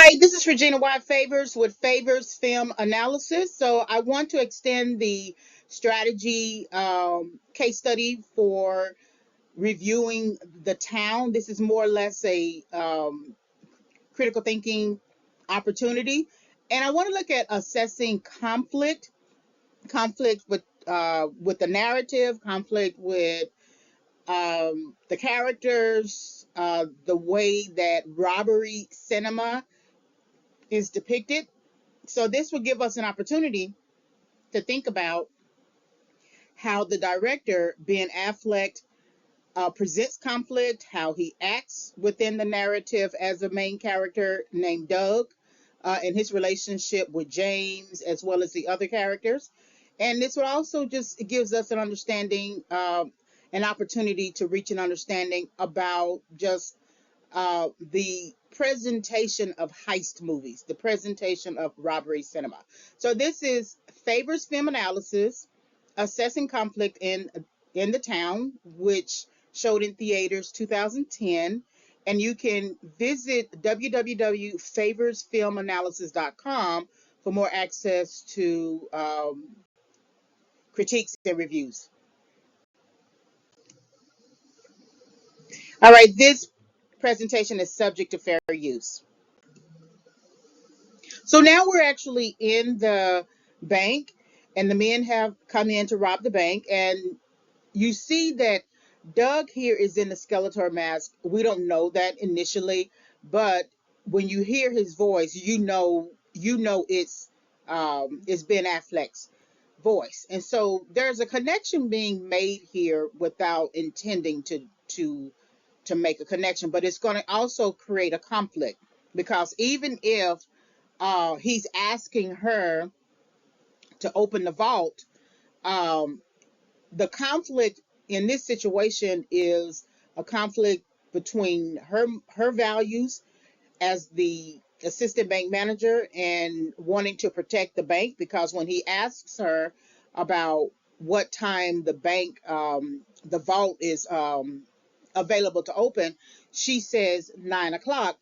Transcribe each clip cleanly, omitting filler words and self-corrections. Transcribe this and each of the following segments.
Hi, this is Regina White Favors with Favors Film Analysis. So I want to extend the strategy case study for reviewing the town. This is more or less a critical thinking opportunity. And I want to look at assessing conflict with the narrative, conflict with the characters, the way that robbery cinema is depicted. So this will give us an opportunity to think about how the director, Ben Affleck, presents conflict, how he acts within the narrative as a main character named Doug, and his relationship with James, as well as the other characters. And this will also just gives us an understanding, an opportunity to reach an understanding about just the presentation of heist movies, the presentation of robbery cinema. So this is Favors Film Analysis, assessing conflict in the town, which showed in theaters 2010. And you can visit www.favorsfilmanalysis.com for more access to critiques and reviews. All right, this presentation is subject to fair use. So now we're actually in the bank, and the men have come in to rob the bank. And you see that Doug here is in the Skeletor mask. We don't know that initially, but when you hear his voice, you know it's Ben Affleck's voice. And so there's a connection being made here without intending to make a connection, but it's going to also create a conflict because even if he's asking her to open the vault. Um, the conflict in this situation is a conflict between her values as the assistant bank manager and wanting to protect the bank, because when he asks her about what time the vault is available to open, she says 9 o'clock,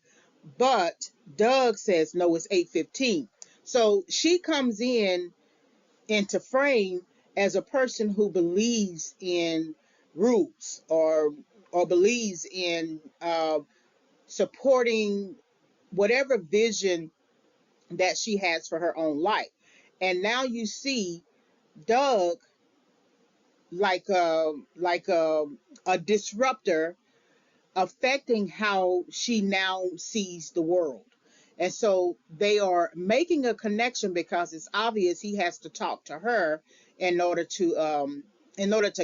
but Doug says no, it's 8:15. So she comes into frame as a person who believes in rules, or believes in supporting whatever vision that she has for her own life. And now you see Doug like a disruptor affecting how she now sees the world. And so they are making a connection because it's obvious he has to talk to her in order to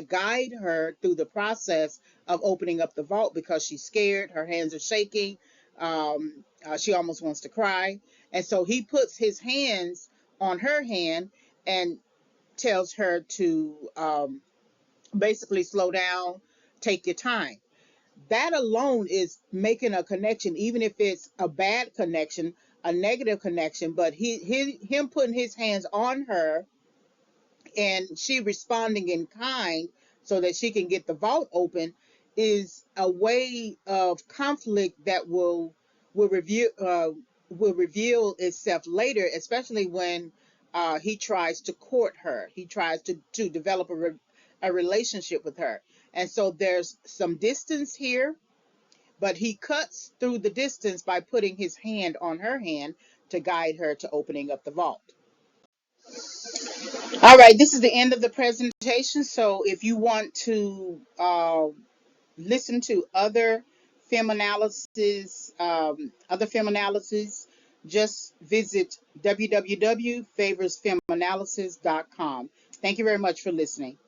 guide her through the process of opening up the vault, because she's scared, her hands are shaking, she almost wants to cry. And so he puts his hands on her hand and tells her to basically slow down, take your time. That alone is making a connection, even if it's a bad connection, a negative connection. But him putting his hands on her and she responding in kind so that she can get the vault open is a way of conflict that will reveal itself later, especially when he tries to court her. He tries to develop a relationship with her. And so there's some distance here, but he cuts through the distance by putting his hand on her hand to guide her to opening up the vault. All right, this is the end of the presentation. So if you want to listen to other film analysis, just visit www.favorsfilmanalysis.com. Thank you very much for listening.